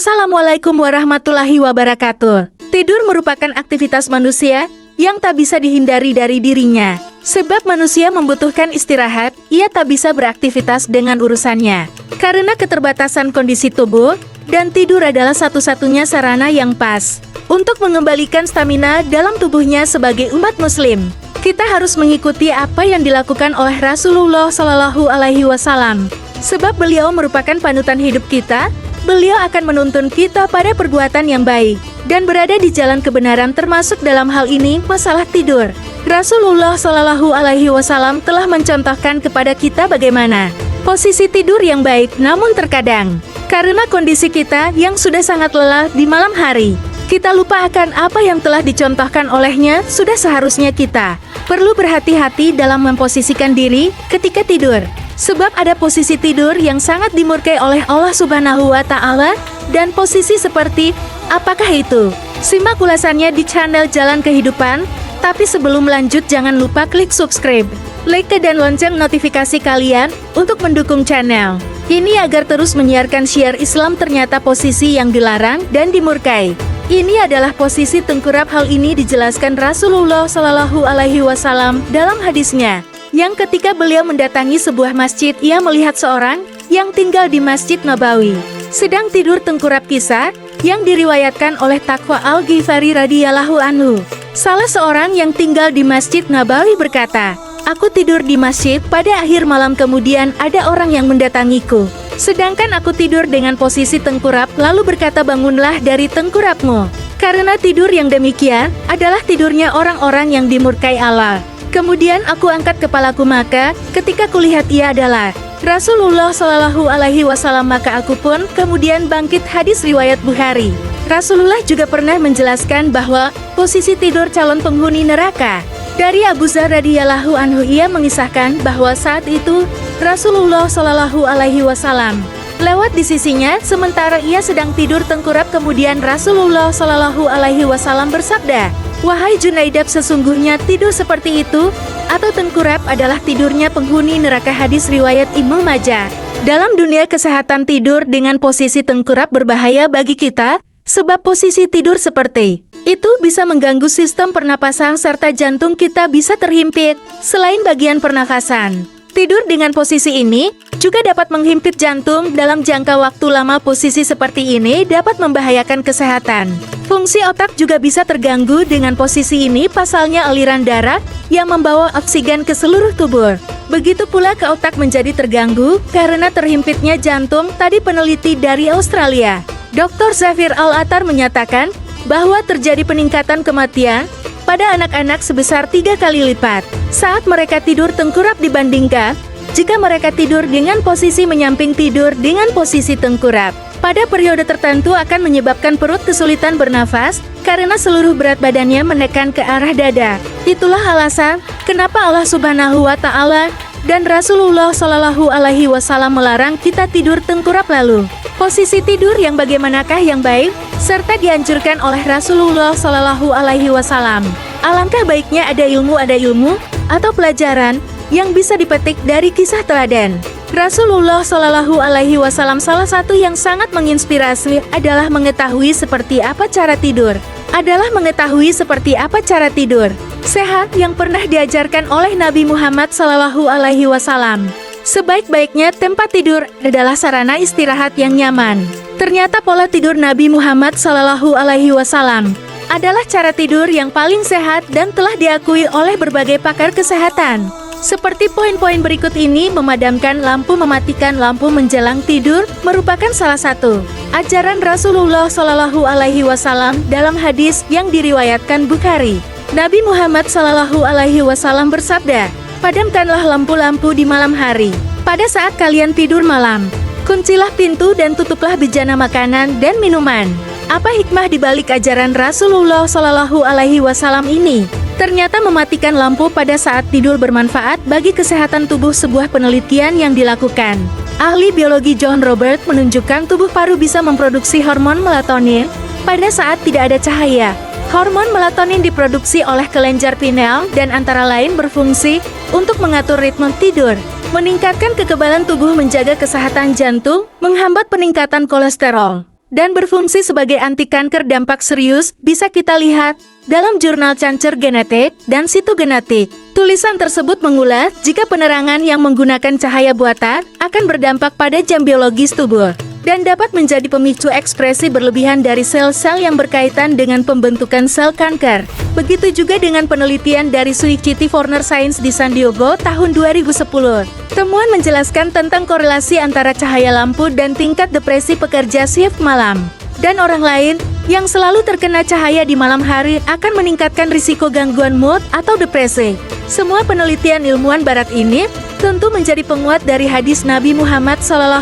Assalamualaikum warahmatullahi wabarakatuh. Tidur merupakan aktivitas manusia yang tak bisa dihindari dari dirinya. Sebab manusia membutuhkan istirahat, ia tak bisa beraktivitas dengan urusannya. Karena keterbatasan kondisi tubuh, dan tidur adalah satu-satunya sarana yang pas untuk mengembalikan stamina dalam tubuhnya sebagai umat muslim. Kita harus mengikuti apa yang dilakukan oleh Rasulullah Shallallahu Alaihi Wasallam. Sebab beliau merupakan panutan hidup kita. Beliau akan menuntun kita pada perbuatan yang baik dan berada di jalan kebenaran, termasuk dalam hal ini masalah tidur. Rasulullah Shallallahu Alaihi Wasallam telah mencontohkan kepada kita bagaimana posisi tidur yang baik. Namun terkadang karena kondisi kita yang sudah sangat lelah di malam hari, kita lupa akan apa yang telah dicontohkan olehnya. Sudah seharusnya kita perlu berhati-hati dalam memposisikan diri ketika tidur. Sebab ada posisi tidur yang sangat dimurkai oleh Allah Subhanahu wa Ta'ala, dan posisi seperti apakah itu? Simak ulasannya di channel Jalan Kehidupan. Tapi sebelum lanjut, jangan lupa klik subscribe, like dan lonceng notifikasi kalian untuk mendukung channel ini agar terus menyiarkan syiar Islam. Ternyata posisi yang dilarang dan dimurkai ini adalah posisi tengkurap. Hal ini dijelaskan Rasulullah Shallallahu Alaihi Wasallam dalam hadisnya, yang ketika beliau mendatangi sebuah masjid, ia melihat seorang yang tinggal di Masjid Nabawi sedang tidur tengkurap. Kisah yang diriwayatkan oleh Taqwa Al-Ghifari radhiyallahu anhu. Salah seorang yang tinggal di Masjid Nabawi berkata, "Aku tidur di masjid pada akhir malam, kemudian ada orang yang mendatangiku. Sedangkan aku tidur dengan posisi tengkurap, lalu berkata, 'Bangunlah dari tengkurapmu.' Karena tidur yang demikian adalah tidurnya orang-orang yang dimurkai Allah. Kemudian aku angkat kepalaku, maka ketika kulihat ia adalah Rasulullah Shallallahu Alaihi Wasallam, maka aku pun kemudian bangkit." Hadis riwayat Bukhari. Rasulullah juga pernah menjelaskan bahwa posisi tidur calon penghuni neraka. Dari Abu Dzar radhiyallahu anhu, ia mengisahkan bahwa saat itu Rasulullah Shallallahu Alaihi Wasallam lewat di sisinya sementara ia sedang tidur tengkurap. Kemudian Rasulullah Shallallahu Alaihi Wasallam bersabda, "Wahai Junaidab, sesungguhnya tidur seperti itu atau tengkurap adalah tidurnya penghuni neraka." Hadis riwayat Ibnu Majah. Dalam dunia kesehatan, tidur dengan posisi tengkurap berbahaya bagi kita, sebab posisi tidur seperti itu bisa mengganggu sistem pernapasan serta jantung kita bisa terhimpit. Selain bagian pernafasan, tidur dengan posisi ini juga dapat menghimpit jantung dalam jangka waktu lama. Posisi seperti ini dapat membahayakan kesehatan. Fungsi otak juga bisa terganggu dengan posisi ini, pasalnya aliran darah yang membawa oksigen ke seluruh tubuh. Begitu pula ke otak menjadi terganggu karena terhimpitnya jantung. Tadi peneliti dari Australia, Dr. Zafir Al-Attar, menyatakan bahwa terjadi peningkatan kematian pada anak-anak sebesar 3 kali lipat saat mereka tidur tengkurap dibandingkan jika mereka tidur dengan posisi menyamping. Tidur dengan posisi tengkurap pada periode tertentu akan menyebabkan perut kesulitan bernafas karena seluruh berat badannya menekan ke arah dada. Itulah alasan kenapa Allah Subhanahu wa Ta'ala dan Rasulullah Shallallahu Alaihi Wasallam melarang kita tidur tengkurap. Lalu, posisi tidur yang bagaimanakah yang baik serta dianjurkan oleh Rasulullah Shallallahu Alaihi Wasallam? Alangkah baiknya ada ilmu atau pelajaran yang bisa dipetik dari kisah teladan Rasulullah Shallallahu Alaihi Wasallam. Salah satu yang sangat menginspirasi adalah mengetahui seperti apa cara tidur sehat yang pernah diajarkan oleh Nabi Muhammad Shallallahu Alaihi Wasallam. Sebaik-baiknya tempat tidur adalah sarana istirahat yang nyaman. Ternyata pola tidur Nabi Muhammad Shallallahu Alaihi Wasallam adalah cara tidur yang paling sehat dan telah diakui oleh berbagai pakar kesehatan. Seperti poin-poin berikut ini: memadamkan lampu, mematikan lampu menjelang tidur merupakan salah satu ajaran Rasulullah Shallallahu Alaihi Wasallam dalam hadis yang diriwayatkan Bukhari. Nabi Muhammad Shallallahu Alaihi Wasallam bersabda, "Padamkanlah lampu-lampu di malam hari. Pada saat kalian tidur malam, kuncilah pintu dan tutuplah bejana makanan dan minuman." Apa hikmah di balik ajaran Rasulullah Shallallahu Alaihi Wasallam ini? Ternyata mematikan lampu pada saat tidur bermanfaat bagi kesehatan tubuh. Sebuah penelitian yang dilakukan ahli biologi John Robert menunjukkan tubuh paru bisa memproduksi hormon melatonin pada saat tidak ada cahaya. Hormon melatonin diproduksi oleh kelenjar pineal dan antara lain berfungsi untuk mengatur ritme tidur, meningkatkan kekebalan tubuh, menjaga kesehatan jantung, menghambat peningkatan kolesterol, dan berfungsi sebagai anti kanker dampak serius bisa kita lihat dalam jurnal Cancer Genetik dan Sitogenetik. Tulisan tersebut mengulas jika penerangan yang menggunakan cahaya buatan akan berdampak pada jam biologis tubuh dan dapat menjadi pemicu ekspresi berlebihan dari sel-sel yang berkaitan dengan pembentukan sel kanker. Begitu juga dengan penelitian dari Suichiti Forner Science di San Diego tahun 2010. Temuan menjelaskan tentang korelasi antara cahaya lampu dan tingkat depresi pekerja shift malam. Dan orang lain yang selalu terkena cahaya di malam hari akan meningkatkan risiko gangguan mood atau depresi. Semua penelitian ilmuwan barat ini tentu menjadi penguat dari hadis Nabi Muhammad SAW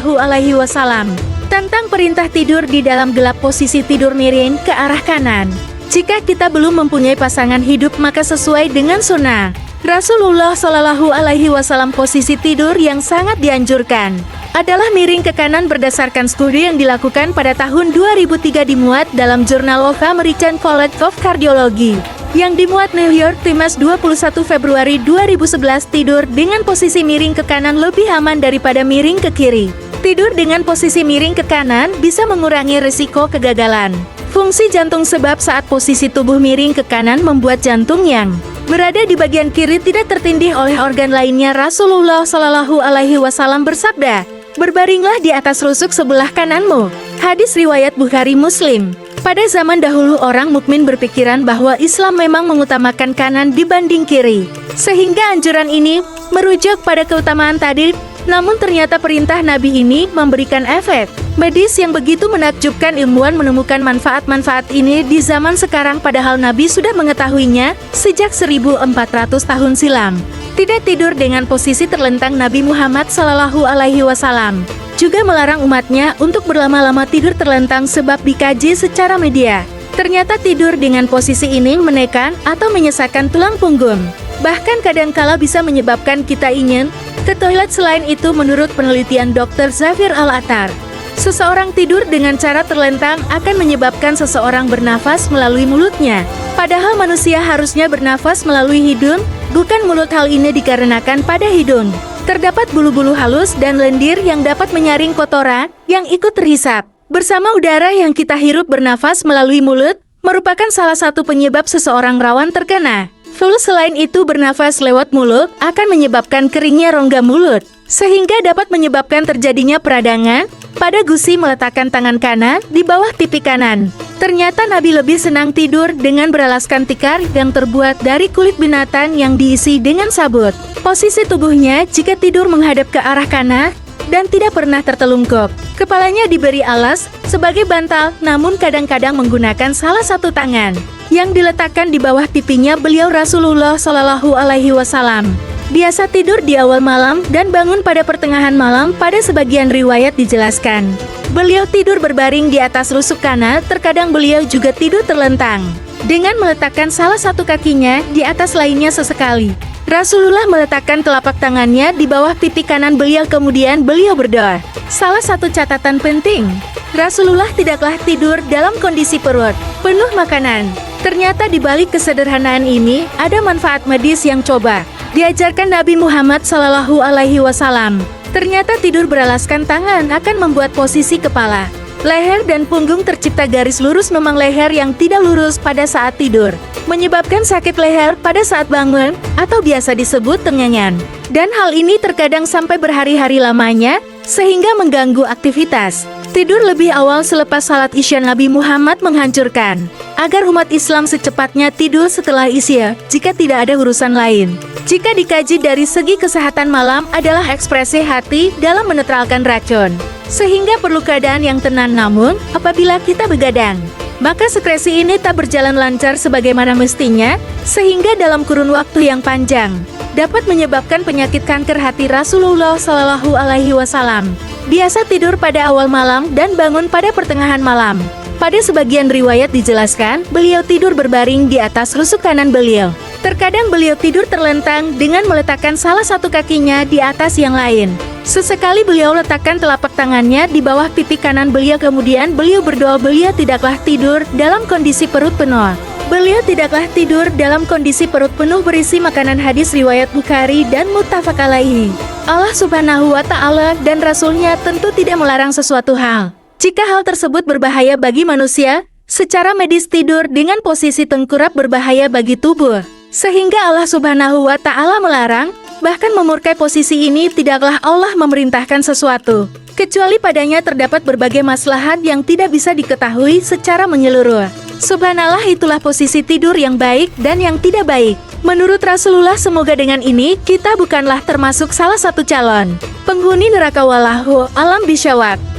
tentang perintah tidur di dalam gelap, posisi tidur miring ke arah kanan. Jika kita belum mempunyai pasangan hidup, maka sesuai dengan sunnah Rasulullah SAW, posisi tidur yang sangat dianjurkan adalah miring ke kanan berdasarkan studi yang dilakukan pada tahun 2003 dimuat dalam Journal of American College of Cardiology yang dimuat New York Times 21 Februari 2011. Tidur dengan posisi miring ke kanan lebih aman daripada miring ke kiri. Tidur dengan posisi miring ke kanan bisa mengurangi risiko kegagalan fungsi jantung, sebab saat posisi tubuh miring ke kanan membuat jantung yang berada di bagian kiri tidak tertindih oleh organ lainnya. Rasulullah SAW bersabda, "Berbaringlah di atas rusuk sebelah kananmu." Hadis riwayat Bukhari Muslim. Pada zaman dahulu orang mukmin berpikiran bahwa Islam memang mengutamakan kanan dibanding kiri, sehingga anjuran ini merujuk pada keutamaan tadi. Namun ternyata perintah Nabi ini memberikan efek medis yang begitu menakjubkan. Ilmuwan menemukan manfaat-manfaat ini di zaman sekarang, padahal Nabi sudah mengetahuinya sejak 1400 tahun silam. Tidak tidur dengan posisi terlentang. Nabi Muhammad SAW juga melarang umatnya untuk berlama-lama tidur terlentang, sebab dikaji secara media. Ternyata tidur dengan posisi ini menekan atau menyesatkan tulang punggung. Bahkan kadangkala bisa menyebabkan kita ingin ke toilet. Selain itu, menurut penelitian Dr. Zafir Al-Attar, seseorang tidur dengan cara terlentang akan menyebabkan seseorang bernafas melalui mulutnya. Padahal manusia harusnya bernafas melalui hidung, bukan mulut. Hal ini dikarenakan pada hidung terdapat bulu-bulu halus dan lendir yang dapat menyaring kotoran yang ikut terhisap bersama udara yang kita hirup. Bernafas melalui mulut merupakan salah satu penyebab seseorang rawan terkena flu. Selain itu, bernafas lewat mulut akan menyebabkan keringnya rongga mulut, sehingga dapat menyebabkan terjadinya peradangan pada gusi. Meletakkan tangan kanan di bawah pipi kanan. Ternyata Nabi lebih senang tidur dengan beralaskan tikar yang terbuat dari kulit binatang yang diisi dengan sabut. Posisi tubuhnya jika tidur menghadap ke arah kanan dan tidak pernah tertelungkup. Kepalanya diberi alas sebagai bantal, namun kadang-kadang menggunakan salah satu tangan yang diletakkan di bawah pipinya. Beliau Rasulullah SAW biasa tidur di awal malam dan bangun pada pertengahan malam. Pada sebagian riwayat dijelaskan, beliau tidur berbaring di atas rusuk kanan. Terkadang beliau juga tidur terlentang dengan meletakkan salah satu kakinya di atas lainnya sesekali. Rasulullah meletakkan telapak tangannya di bawah pipi kanan beliau, kemudian beliau berdoa. Salah satu catatan penting, Rasulullah tidaklah tidur dalam kondisi perut penuh makanan. Ternyata di balik kesederhanaan ini ada manfaat medis yang coba diajarkan Nabi Muhammad SAW. Ternyata tidur beralaskan tangan akan membuat posisi kepala, leher dan punggung tercipta garis lurus. Memang leher yang tidak lurus pada saat tidur menyebabkan sakit leher pada saat bangun atau biasa disebut ternyanyan. Dan hal ini terkadang sampai berhari-hari lamanya sehingga mengganggu aktivitas. Tidur lebih awal selepas salat Isya. Nabi Muhammad menghancurkan agar umat Islam secepatnya tidur setelah Isya jika tidak ada urusan lain. Jika dikaji dari segi kesehatan, malam adalah ekspresi hati dalam menetralkan racun, sehingga perlu keadaan yang tenang. Namun, apabila kita begadang, maka sekresi ini tak berjalan lancar sebagaimana mestinya, sehingga dalam kurun waktu yang panjang dapat menyebabkan penyakit kanker hati. Rasulullah SAW biasa tidur pada awal malam dan bangun pada pertengahan malam. Pada sebagian riwayat dijelaskan, beliau tidur berbaring di atas rusuk kanan beliau. Terkadang beliau tidur terlentang dengan meletakkan salah satu kakinya di atas yang lain. Sesekali beliau letakkan telapak tangannya di bawah pipi kanan beliau, kemudian beliau berdoa. Beliau tidaklah tidur dalam kondisi perut penuh. Beliau tidaklah tidur dalam kondisi perut penuh berisi makanan. Hadis riwayat Bukhari dan muttafaq alaihi. Allah Subhanahu wa Ta'ala dan Rasulnya tentu tidak melarang sesuatu hal Jika hal tersebut berbahaya bagi manusia, secara medis tidur dengan posisi tengkurap berbahaya bagi tubuh. Sehingga Allah Subhanahu wa Ta'ala melarang, bahkan memurkai posisi ini tidaklah Allah memerintahkan sesuatu, kecuali padanya terdapat berbagai maslahat yang tidak bisa diketahui secara menyeluruh. Subhanallah, itulah posisi tidur yang baik dan yang tidak baik. Menurut Rasulullah, semoga dengan ini kita bukanlah termasuk salah satu calon penghuni neraka. Wallahu alam bisyawab.